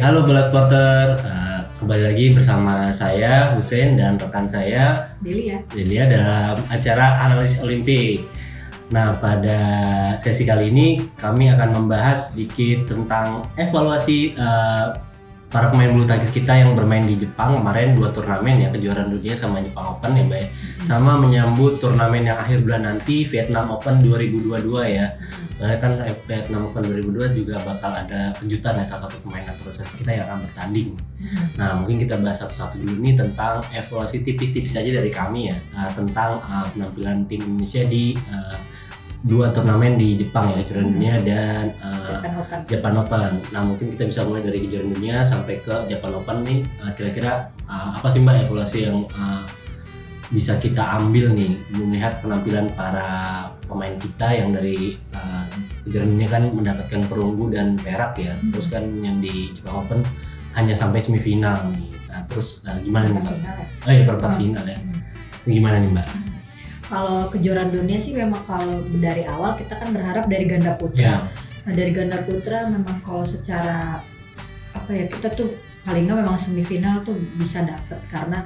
Halo Bola Supporter, kembali lagi bersama saya Hussein dan rekan saya Delia dalam acara Analisis Olimpik. Nah, pada sesi kali ini kami akan membahas sedikit tentang evaluasi para pemain bulu tangkis kita yang bermain di Jepang kemarin 2 turnamen ya, kejuaraan dunia sama Jepang Open ya Mbak ya. Sama menyambut turnamen yang akhir bulan nanti, Vietnam Open 2022 ya. Soalnya kan Vietnam Open 2022 juga bakal ada kejutan ya, salah satu pemain naturalisasi kita yang akan bertanding. Nah, mungkin kita bahas satu-satu dulu nih tentang evaluasi tipis-tipis aja dari kami ya, tentang penampilan tim Indonesia di 2 turnamen di Jepang ya, kejuaraan dunia dan Japan Open. Nah, mungkin kita bisa mulai dari kejuaraan dunia sampai ke Japan Open nih. Kira-kira apa sih Mbak evaluasi yang bisa kita ambil nih melihat penampilan para pemain kita yang dari kejuaraan dunia kan mendapatkan perunggu dan perak ya. Terus kan yang di Jepang Open hanya sampai semifinal nih. Nah, terus gimana nih Mbak? Oh iya, perempat final ya. Gimana nih Mbak? Kalau kejuaraan dunia sih memang kalau dari awal kita kan berharap dari ganda putra. Nah, dari ganda putra memang kalau secara kita tuh paling nggak memang semifinal tuh bisa dapat karena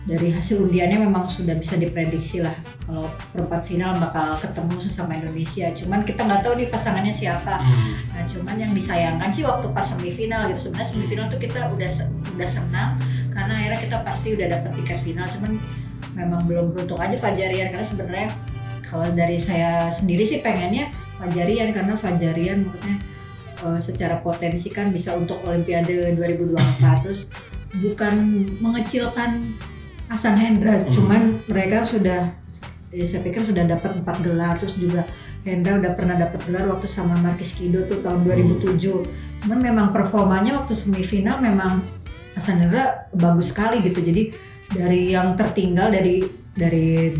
dari hasil undiannya memang sudah bisa diprediksi lah kalau perempat final bakal ketemu sesama Indonesia. Cuman kita nggak tahu nih pasangannya siapa. Nah, cuman yang disayangkan sih waktu pas semifinal gitu. Sebenarnya semifinal tuh kita udah senang karena akhirnya kita pasti udah dapat tiket final. Cuman memang belum beruntung aja Fajarian, karena sebenarnya kalau dari saya sendiri sih pengennya Fajarian, karena Fajarian menurutnya secara potensi kan bisa untuk Olimpiade 2024. Terus bukan mengecilkan Ahsan Hendra, cuman mereka sudah saya pikir sudah dapat 4 gelar. Terus juga Hendra udah pernah dapat gelar waktu sama Markis Kido tuh tahun 2007. Cuman memang performanya waktu semifinal memang Ahsan Hendra bagus sekali gitu. Jadi dari yang tertinggal dari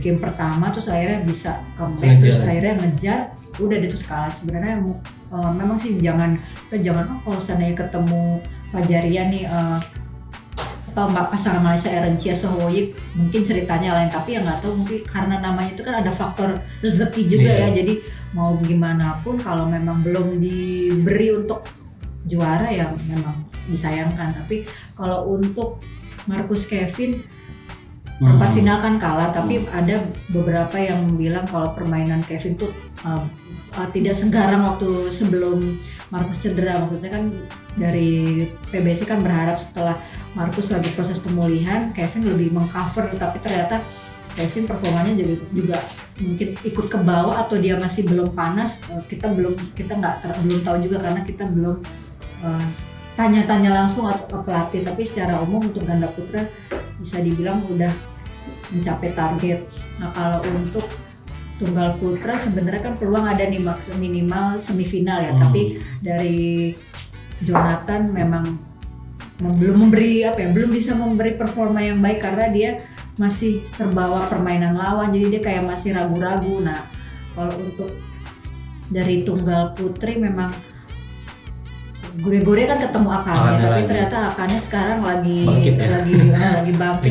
game pertama terus akhirnya bisa comeback, terus akhirnya ngejar, udah itu kalah. Sebenarnya memang sih jangan kalau seandainya ketemu Fajarian nih pasangan Malaysia Erencia Sohwoyik mungkin ceritanya lain, tapi ya nggak tahu, mungkin karena namanya itu kan ada faktor rezeki juga ya. Jadi mau gimana pun kalau memang belum diberi untuk juara ya memang disayangkan. Tapi kalau untuk Marcus Kevin perempat final kan kalah, tapi ada beberapa yang bilang kalau permainan Kevin tuh tidak segarang waktu sebelum Marcus cedera. Maksudnya kan dari PBC kan berharap setelah Marcus lagi proses pemulihan, Kevin lebih mengcover, tapi ternyata Kevin performanya juga mungkin ikut ke bawah atau dia masih belum panas. Kita belum tahu juga karena kita belum tanya-tanya langsung atau pelatih. Tapi secara umum untuk ganda putra bisa dibilang udah mencapai target. Nah, kalau untuk tunggal putra sebenarnya kan peluang ada nih minimal semifinal ya. Tapi dari Jonathan memang belum bisa memberi performa yang baik karena dia masih terbawa permainan lawan, jadi dia kayak masih ragu-ragu. Nah, kalau untuk dari tunggal putri memang Gore kan ketemu Akane, tapi ternyata Akane sekarang lagi bangkit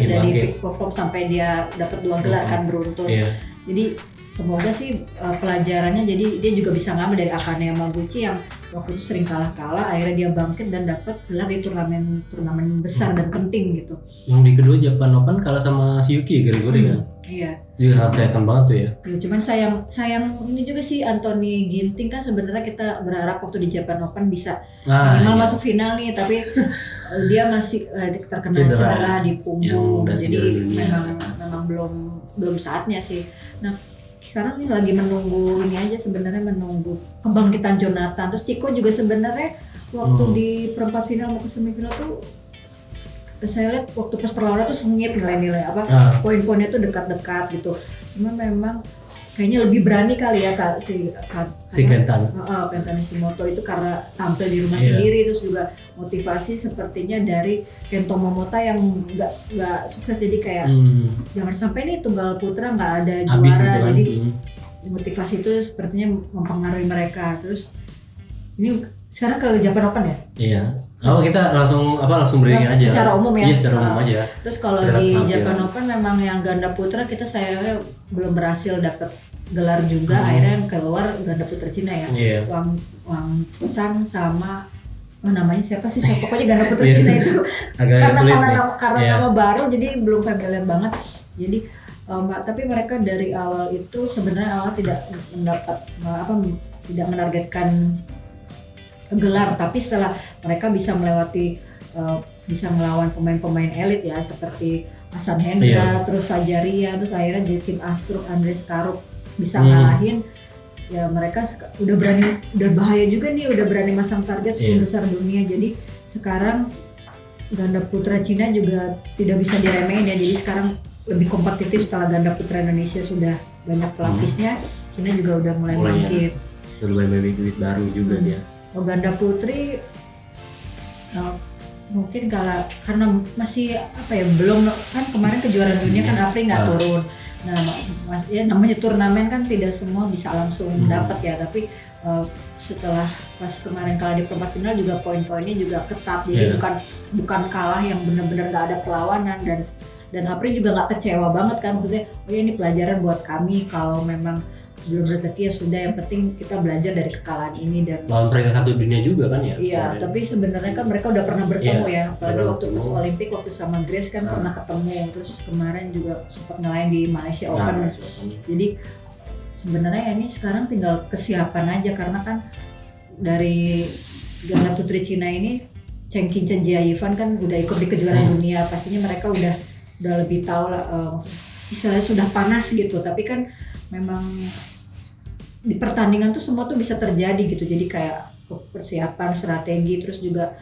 dari peak perform sampai dia dapat 2 gelar kan beruntun. Jadi semoga sih pelajarannya, jadi dia juga bisa ngambil dari Akane Yamaguchi yang waktu itu sering kalah, akhirnya dia bangkit dan dapat gelar di turnamen besar dan penting gitu. Yang di kedua Japan Open kalah sama Shiyuki Gore kan? Iya. Juga sangat sayang banget tuh ya. Cuman sayang ini juga sih Anthony Ginting kan sebenarnya kita berharap waktu di Japan Open bisa minimal masuk final nih, tapi dia masih terkena cedera di punggung. Jadi memang belum saatnya sih. Nah, sekarang ini lagi menunggu kebangkitan Jonathan. Terus Chico juga sebenarnya waktu di perempat final mau ke semifinal tuh saya lihat waktu pas perlawanan tuh sengit nilai-nilai poin-poinnya tuh dekat-dekat gitu. Cuma memang kayaknya lebih berani kali ya si Kentaro Nishimoto itu karena tampil di rumah sendiri. Terus juga motivasi sepertinya dari Kento Momota yang nggak sukses, jadi kayak jangan sampai nih tunggal putra nggak ada juara, jadi motivasi itu sepertinya mempengaruhi mereka. Terus ini sekarang ke Japan Open ya? Iya. Kita langsung briefing aja. Secara umum ya. Iya, secara umum aja. Terus kalau di Japan Open memang yang ganda putra kita sayangnya belum berhasil dapat gelar juga. Akhirnya yang keluar ganda putra Cina ya. Wang Chang sama namanya siapa sih, saya pokoknya ganda putra Cina itu karena nama baru jadi belum familiar banget. Jadi tapi mereka dari awal itu sebenarnya awal tidak tidak menargetkan gelar, tapi setelah mereka bisa melewati bisa melawan pemain-pemain elit ya seperti Hasan Hendra, terus Fajaria, terus akhirnya di tim Astruk Andres Karuk bisa ngalahin. Ya mereka udah bahaya juga nih, udah berani masang target 10 besar dunia. Jadi sekarang ganda putra Cina juga tidak bisa diremehin ya. Jadi sekarang lebih kompetitif setelah ganda putra Indonesia sudah banyak pelapisnya. Cina juga udah mulai bangkit. Udah mulai duit baru juga dia. Oh, ganda putri mungkin karena masih belum kan kemarin kejuaraan dunia kan Apri nggak turun. Nah, ya namanya turnamen kan tidak semua bisa langsung dapat ya, tapi setelah pas kemarin kalah di perempat final juga poin-poinnya juga ketat, jadi bukan kalah yang benar-benar nggak ada perlawanan, dan Apri juga nggak kecewa banget kan, maksudnya ini pelajaran buat kami, kalau memang belum rezeki ya sudah, yang penting kita belajar dari kekalahan ini. Dan lawan peringkat 1 dunia juga kan ya. Iya, tapi sebenarnya kan mereka udah pernah bertemu ya, apalagi waktu pas Olimpik waktu sama Grace kan pernah ketemu, terus kemarin juga sempat ngalahin di Malaysia Open. Jadi sebenarnya ini sekarang tinggal kesiapan aja, karena kan dari ganda putri Cina ini Cheng Qingchen Jiayifan kan udah ikut di kejuaraan dunia, pastinya mereka udah lebih tahu lah, istilahnya sudah panas gitu, tapi kan memang di pertandingan tuh semua tuh bisa terjadi gitu, jadi kayak persiapan, strategi, terus juga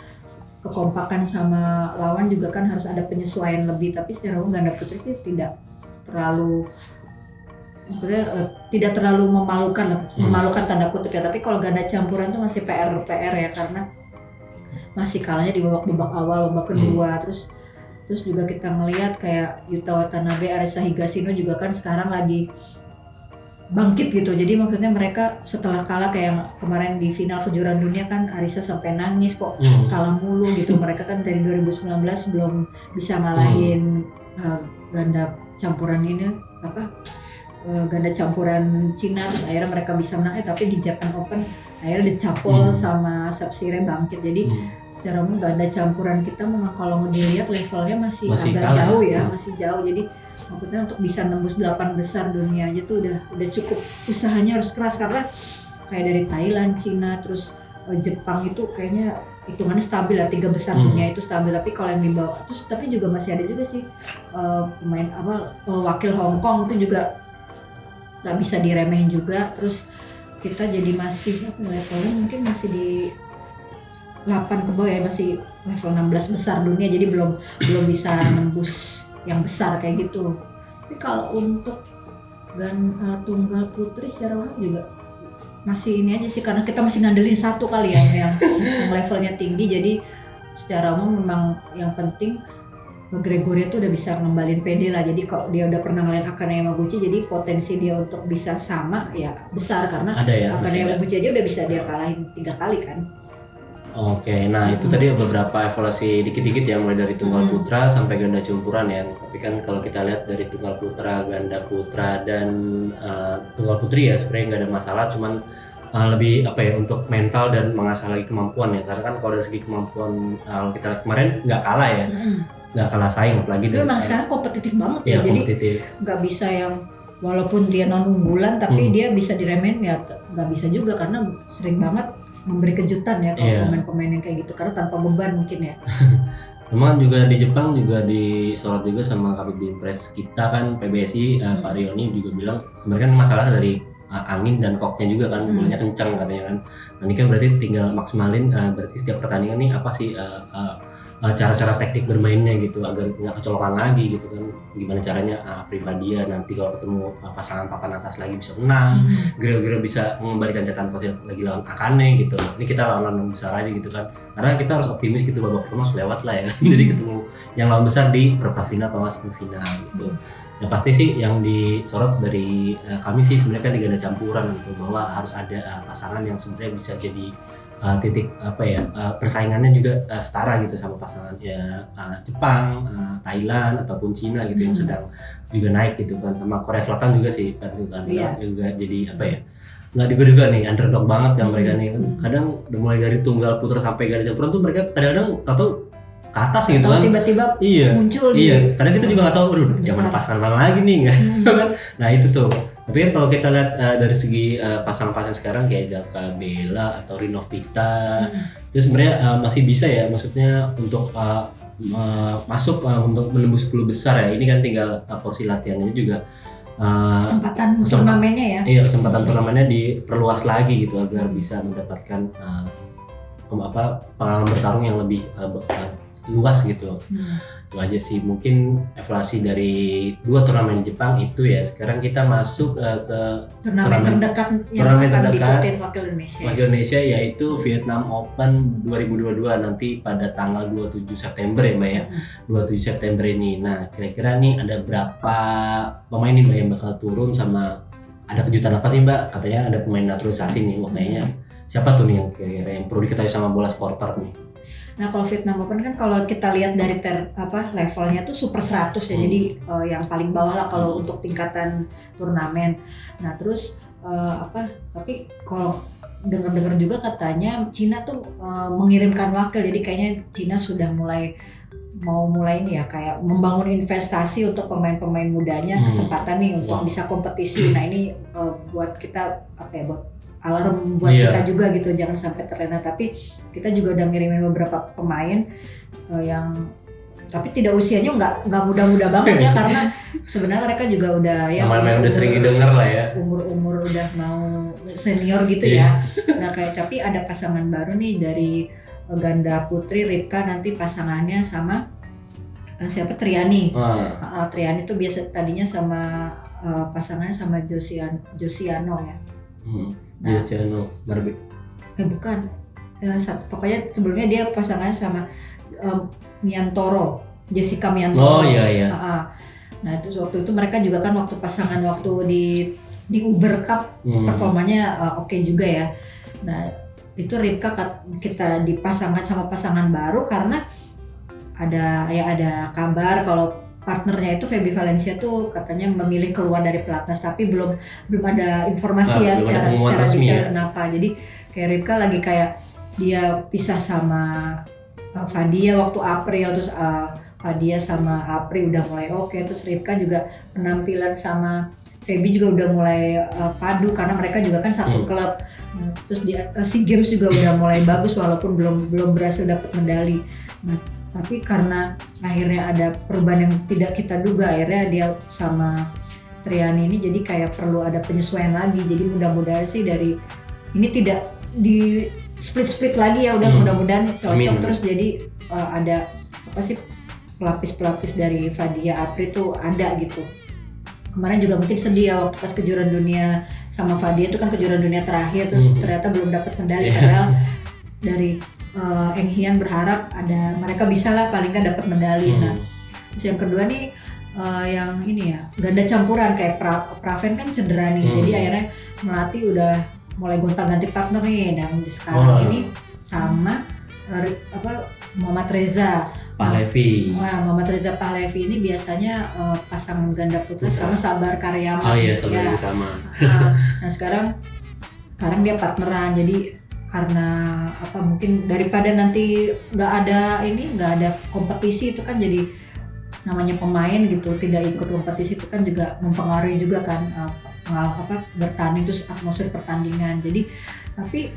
kekompakan sama lawan juga kan harus ada penyesuaian lebih. Tapi secara umum ganda putri sih tidak terlalu memalukan tanda kutip ya, tapi kalau ganda campuran tuh masih PR ya, karena masih kalahnya di babak awal, babak kedua, terus juga kita ngelihat kayak Yuta Watanabe, Arisa Higashino juga kan sekarang lagi bangkit gitu. Jadi maksudnya mereka setelah kalah kayak kemarin di final kejuaraan dunia kan Arisa sampai nangis kok kalah mulu gitu. Mereka kan dari 2019 belum bisa ngalahin ganda campuran ini ganda campuran Cina, terus akhirnya mereka bisa menang, tapi di Japan Open akhirnya dicapol sama Sapsire bangkit. Jadi secara umum ganda campuran kita memang kalau dilihat levelnya masih agak jauh ya, masih jauh. Jadi maksudnya untuk bisa nembus 8 besar dunia aja tuh udah cukup, usahanya harus keras, karena kayak dari Thailand, Cina, terus Jepang itu kayaknya hitungannya stabil lah, 3 besar dunia itu stabil. Tapi kalau yang di bawah terus, tapi juga masih ada juga sih pemain wakil Hong Kong itu juga nggak bisa diremehin juga. Terus kita jadi masih levelnya mungkin masih di 8 ke bawah ya, masih level 16 besar dunia, jadi belum bisa nembus yang besar kayak gitu. Tapi kalau untuk tunggal putri secara umum juga masih ini aja sih, karena kita masih ngandelin satu kali ya yang levelnya tinggi. Jadi secara umum memang yang penting Gregoria tuh udah bisa ngembalin PD lah. Jadi kalau dia udah pernah ngelain Akane Yamaguchi, jadi potensi dia untuk bisa sama ya besar, karena Akane Yamaguchi aja udah bisa dia kalahin 3 kali kan. Oke, nah itu tadi beberapa evaluasi dikit-dikit ya, mulai dari tunggal putra sampai ganda campuran ya. Tapi kan kalau kita lihat dari tunggal putra, ganda putra, dan tunggal putri ya sebenarnya nggak ada masalah, cuman lebih untuk mental dan mengasah lagi kemampuan ya. Karena kan kalau dari segi kemampuan kalau kita lihat kemarin nggak kalah ya, nggak kalah saing, apalagi memang sekarang kompetitif banget ya, jadi nggak bisa yang walaupun dia non unggulan tapi dia bisa diremehin ya, nggak bisa juga, karena sering banget memberi kejutan ya kalau pemain-pemain yang kayak gitu, karena tanpa beban mungkin ya. Memang juga di Jepang juga disorot juga sama Kabid Binpres kita kan, PBSI Pak Rioni juga bilang sebenarnya kan masalah dari angin dan koknya juga kan, bolanya kencang katanya kan. Nah, ini kan berarti tinggal maksimalin berarti setiap pertandingan nih apa sih cara-cara teknik bermainnya gitu agar nggak kecolokan lagi gitu kan, gimana caranya Privadia nanti kalau ketemu pasangan papan atas lagi bisa menang, Gero bisa mengembalikan catatan positif lagi lawan Akane gitu. Ini kita lawan besar aja gitu kan, karena kita harus optimis gitu, babak pertama harus lewat lah ya. Jadi ketemu yang lawan besar di perempat final atau semifinal gitu. Yang pasti sih yang disorot dari kami sih sebenarnya kan di ganda campuran gitu, bahwa harus ada pasangan yang sebenarnya bisa jadi titik persaingannya juga setara gitu sama pasangan ya Jepang, Thailand ataupun Cina gitu yang sedang juga naik gitu kan, sama Korea Selatan juga sih kan juga jadi nggak diduga nih underdog banget kan mereka nih. Kadang mulai dari tunggal putra sampai ganda campuran tuh mereka kadang-kadang tahu ke atas gitu kan. Tiba-tiba muncul Iya, kadang kita juga nggak tahu, zaman pasangan mana lagi nih kan. Nah itu tuh. Tapi kan kalau kita lihat dari segi pasangan-pasangan sekarang kayak Jaka Bella atau Rino Pita, itu sebenarnya masih bisa ya, maksudnya untuk masuk untuk menembus 10 besar ya. Ini kan tinggal porsi latihannya juga. Kesempatan turnamennya ya. Iya, kesempatan turnamennya diperluas lagi gitu agar bisa mendapatkan pengalaman bertarung yang lebih luas gitu. Itu aja sih mungkin evaluasi dari 2 turnamen Jepang itu ya. Sekarang kita masuk ke turnamen terdekat yang akan diikutin wakil Indonesia yaitu Vietnam Open 2022 nanti pada tanggal 27 September ya Mbak ya. 27 September ini. Nah kira-kira nih ada berapa pemain nih Mbak yang bakal turun, sama ada kejutan apa sih Mbak? Katanya ada pemain naturalisasi nih. Wah kayaknya siapa tuh nih yang kira-kira yang perlu diketahui sama bola supporter nih? Nah kalau Vietnam Open kan kalau kita lihat dari levelnya tuh super 100 ya, jadi yang paling bawah lah kalau untuk tingkatan turnamen. Nah terus tapi kalau dengar-dengar juga katanya Cina tuh mengirimkan wakil, jadi kayaknya Cina sudah mulai ini ya, kayak membangun investasi untuk pemain-pemain mudanya, kesempatan nih untuk bisa kompetisi. Nah ini buat kita buat alarm buat kita juga gitu, jangan sampai terlena. Tapi kita juga udah ngirimin beberapa pemain yang tapi tidak usianya nggak muda-muda banget ya, karena sebenarnya mereka juga udah ya udah sering didengar lah ya, umur udah mau senior gitu ya. Nah kayak tapi ada pasangan baru nih dari ganda putri, Ripka nanti pasangannya sama siapa, Triani. Triani tuh biasa tadinya sama pasangannya sama Josiano ya. Josiano Barbie. Bukan. Pokoknya sebelumnya dia pasangannya sama Miantoro, Jessica Miantoro. Oh iya. Nah itu waktu itu mereka juga kan waktu pasangan waktu di Uber Cup performanya oke juga ya. Nah itu Ripka kita dipasangkan sama pasangan baru karena ada kabar kalau partnernya itu Feby Valencia tuh katanya memilih keluar dari pelatnas, tapi belum ada informasi secara detail kenapa. Jadi kayak Ripka lagi kayak dia pisah sama Fadia waktu April, terus Fadia sama April udah mulai oke, terus Ripka juga penampilan sama Feby juga udah mulai padu karena mereka juga kan satu klub. Nah, terus di SEA Games juga udah mulai bagus walaupun belum berhasil dapat medali. Nah, tapi karena akhirnya ada perubahan yang tidak kita duga, akhirnya dia sama Triani ini jadi kayak perlu ada penyesuaian lagi. Jadi mudah-mudahan sih dari ini tidak di split lagi ya, udah mudah-mudahan cocok. Terus jadi ada pelapis-pelapis dari Fadia Apri tuh ada gitu. Kemarin juga mungkin sedih ya waktu pas kejuaraan dunia sama Fadia itu kan kejuaraan dunia terakhir, terus ternyata belum dapat medali. Padahal dari Eng Hian berharap mereka bisa lah paling nggak dapat medali. Nah terus yang kedua nih yang ini ya ganda campuran kayak Praven kan cedera nih, jadi akhirnya Melati udah mulai gonta-ganti partner nih, dan sekarang ini sama Muhammad Reza Pahlevi. Muhammad Reza Pahlevi ini biasanya pasangan ganda putra sama Sabar Karyama. Oh iya, Sabar Karyama. Nah sekarang dia partneran, jadi karena mungkin daripada nanti nggak ada kompetisi itu kan, jadi namanya pemain gitu tidak ikut kompetisi itu kan juga mempengaruhi juga kan bertanding, terus atmosfer pertandingan. Jadi tapi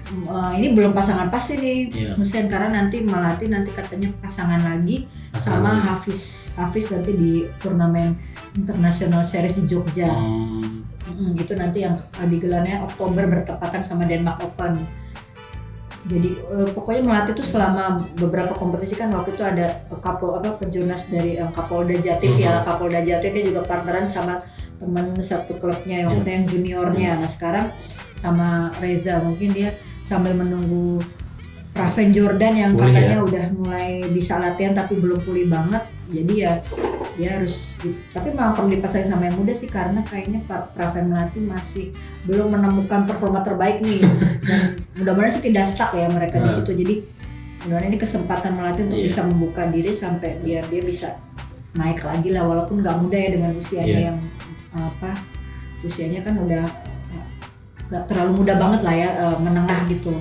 ini belum pasangan pasti nih Musen, karena nanti Melati nanti katanya pasangan lagi sama Hafiz nanti di turnamen International Series di Jogja. Itu nanti yang digelarnya Oktober bertepatan sama Denmark Open. Jadi pokoknya Melati tuh selama beberapa kompetisi kan, waktu itu ada kejurnas dari Kapolda Jatim, Piala Kapolda Jatim, dia juga partneran sama teman satu klubnya yang juniornya. Nah sekarang sama Reza, mungkin dia sambil menunggu Praven Jordan yang katanya udah mulai bisa latihan tapi belum pulih banget. Jadi ya dia harus, tapi memang perlu dipasangin sama yang muda sih, karena kayaknya Praven Melati masih belum menemukan performa terbaik nih. Dan mudah-mudahan sih tidak stuck ya mereka di situ. Jadi mudah-mudahan ini kesempatan Melati untuk bisa membuka diri sampai biar dia bisa naik lagi lah, walaupun nggak muda ya dengan usianya yang usianya kan udah nggak terlalu muda banget lah ya, menengah gitu.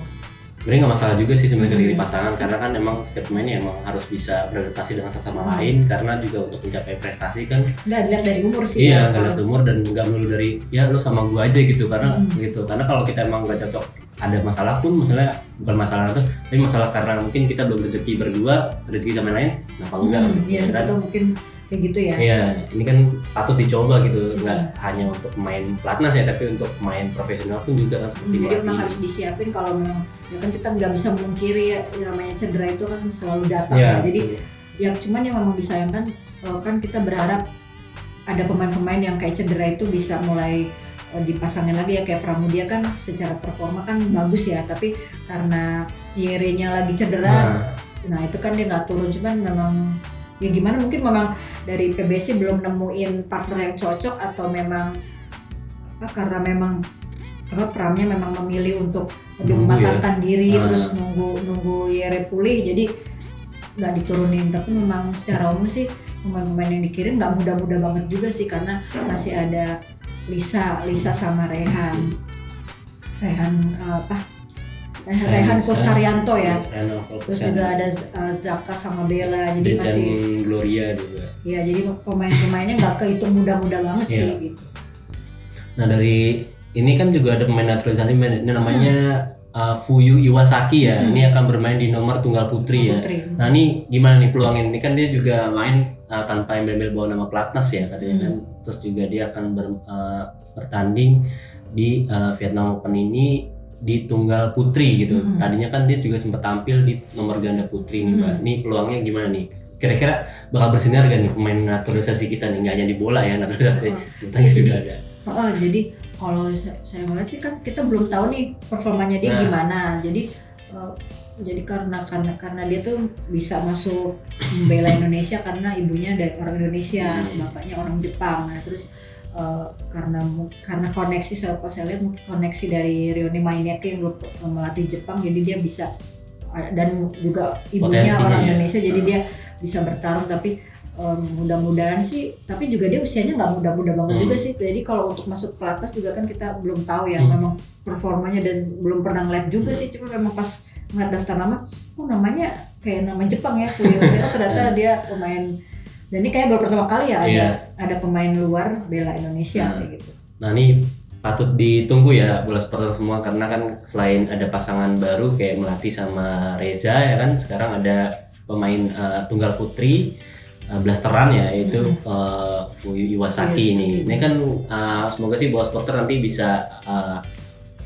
Sebenarnya nggak masalah juga sih sebenarnya dari pasangan, karena kan emang setiap pemain emang harus bisa beradaptasi dengan satu sama lain, karena juga untuk mencapai prestasi kan nggak dilihat dari umur sih. Iya, nggak dilihat umur dan nggak melulu dari ya lu sama gua aja gitu, karena karena kalau kita emang nggak cocok, ada masalah pun misalnya bukan masalah itu, tapi masalah karena mungkin kita belum rezeki berdua, rezeki sama lain, kenapa enggak? Iya, sebetulnya mungkin kayak gitu ya. Iya, ini kan patut dicoba gitu, nggak hanya untuk main pelatnas ya, tapi untuk main profesional pun juga kan seperti jadi memang harus disiapin kalau memang ya kan kita nggak bisa memungkiri ya, namanya cedera itu kan selalu datang ya. Jadi ya cuman yang memang disayangkan kan kita berharap ada pemain-pemain yang kayak cedera itu bisa mulai dipasangin lagi ya, kayak Pramudia kan secara performa kan bagus ya, tapi karena Yere-nya lagi cedera, nah itu kan dia nggak turun. Cuman memang ya gimana, mungkin memang dari PBC belum nemuin partner yang cocok, atau memang karena memang Pramnya memang memilih untuk lebih mematangkan diri, terus nunggu Yere pulih, jadi nggak diturunin. Tapi memang secara umum sih pemain-pemain yang dikirim nggak muda-muda banget juga sih, karena masih ada Lisa sama Rehan Kosarianto ya. Terus juga ada Zaka sama Bella, jadi masih Gloria juga. Ya, jadi pemain-pemainnya nggak kehitung muda-muda banget sih gitu. Nah, dari ini kan juga ada pemain naturalisasi, ini namanya Fuyu Iwasaki ya. Ini akan bermain di nomor tunggal putri ya. Nah, ini gimana nih peluangnya? Ini kan dia juga main tanpa embel-embel bawa nama pelatnas ya katanya kan. Terus juga dia akan bertanding di Vietnam Open ini di tunggal putri gitu. Tadinya kan dia juga sempat tampil di nomor ganda putri nih, Mbak. Ini peluangnya gimana nih? Kira-kira bakal bersinar gak nih pemain naturalisasi kita nih? Nggak hanya di bola ya, naturalisasi tangkis juga ada. Jadi kalau saya melihat sih kan kita belum tahu nih performanya dia gimana. Jadi karena dia tuh bisa masuk membela Indonesia karena ibunya dari orang Indonesia, bapaknya orang Jepang. Nah, terus karena koneksi saya lihat mungkin koneksi dari Rioni Maineki yang melatih Jepang, jadi dia bisa, dan juga ibunya orang Indonesia, jadi dia bisa bertarung. Tapi mudah-mudahan sih, tapi juga dia usianya nggak muda-muda banget juga sih. Jadi kalau untuk masuk pelatnas juga kan kita belum tahu ya memang performanya, dan belum pernah ngeliat juga sih. Cuma memang pas ngeliat daftar nama, namanya kayak nama Jepang ya, ternyata dia pemain. Dan ini kayak baru pertama kali ya ada pemain luar bela Indonesia kayak gitu. Nah, ini patut ditunggu ya bola supporter semua, karena kan selain ada pasangan baru kayak Melati sama Reza ya kan, sekarang ada pemain tunggal putri blasteran ya, yaitu Fuyu Iwasaki ini. Ini kan semoga sih bola supporter nanti bisa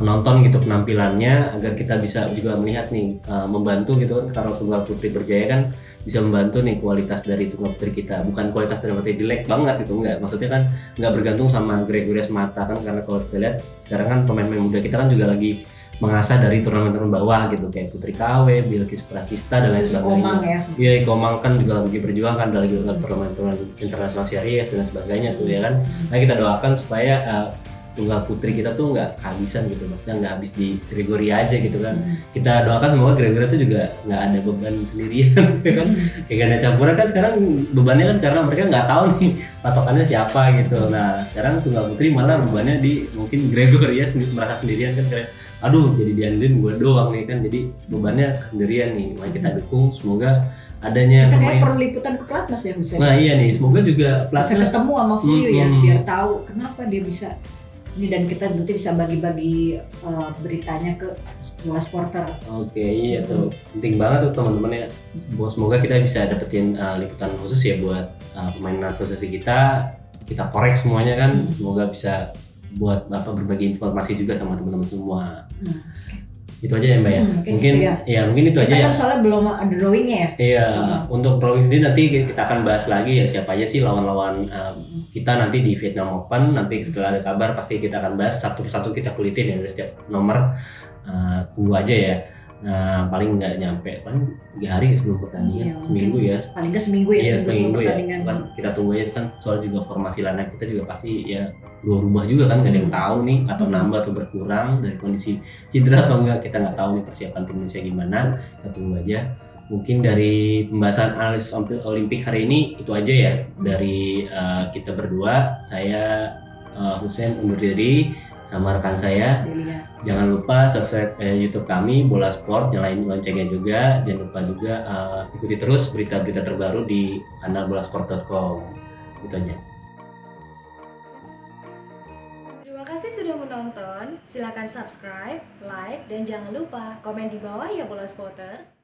menonton gitu penampilannya, agar kita bisa juga melihat nih, membantu gitu kan. Kalau tunggal putri berjaya kan bisa membantu nih kualitas dari tunggal putri kita, bukan kualitas dari materi jelek banget gitu, enggak, maksudnya kan enggak bergantung sama Gregoria Semata kan, karena kalau kita lihat sekarang kan pemain-pemain muda kita kan juga lagi mengasah dari turnamen-turnamen bawah gitu, kayak Putri KW, Bilkis Prasista dan lain sebagainya. Iya, Komang kan juga lagi berjuang kan, lagi dalam turnamen-turnamen internasional series dan sebagainya tuh ya kan. Nah, kita doakan supaya tunggal putri kita tuh nggak kehabisan gitu, maksudnya nggak habis di Gregoria aja gitu kan. Kita doakan semoga Gregoria tuh juga nggak ada beban sendirian ya kan. Kayak ganda campuran kan sekarang bebannya kan karena mereka nggak tahu nih patokannya siapa gitu. Nah, sekarang tunggal putri malah bebannya di mungkin Gregoria merasa sendirian kan, kayak aduh jadi diandelin gue doang nih kan, jadi bebannya sendirian nih. Makanya kita dukung semoga adanya kita kayak perlu liputan ke pelatnas ya bisa. Nah iya nih, semoga juga pelatnas ketemu sama Fuyu ya, biar tahu kenapa dia bisa ini, dan kita nanti bisa bagi-bagi beritanya ke bola supporter. Oke, iya tuh penting banget tuh teman-teman ya. Semoga kita bisa dapetin liputan khusus ya buat pemain naturalisasi kita korek semuanya kan. Semoga bisa buat berbagi informasi juga sama teman-teman semua. Itu aja ya Mbak ya. Mungkin gitu ya. Mungkin itu kita aja kan ya. Soalnya belum ada drawingnya ya. Iya, untuk drawing sendiri nanti kita akan bahas lagi ya, siapa aja sih lawan-lawan kita nanti di Vietnam Open. Nanti setelah ada kabar pasti kita akan bahas satu persatu, kita kulitin ya dari setiap nomor. Tunggu aja ya. Paling nggak nyampe, paling 3 hari sebelum pertandingan, seminggu ya. Paling nggak seminggu ya, seminggu ya. Kan kita tunggu aja kan, soal juga formasi line kita juga pasti ya berubah juga kan, gak ada yang tahu nih, atau nambah atau berkurang dari kondisi cedera atau enggak, kita nggak tahu nih persiapan tim Indonesia gimana. Kita tunggu aja. Mungkin dari pembahasan analisis Olimpik hari ini itu aja ya dari kita berdua. Saya Husein undur diri. sama rekan saya. Delia. Jangan lupa subscribe YouTube kami Bola Sport, nyalain loncengnya juga. Jangan lupa juga ikuti terus berita-berita terbaru di kanal bolasport.com. Gitu aja. Terima kasih sudah menonton. Silakan subscribe, like, dan jangan lupa komen di bawah ya Bola Spotter.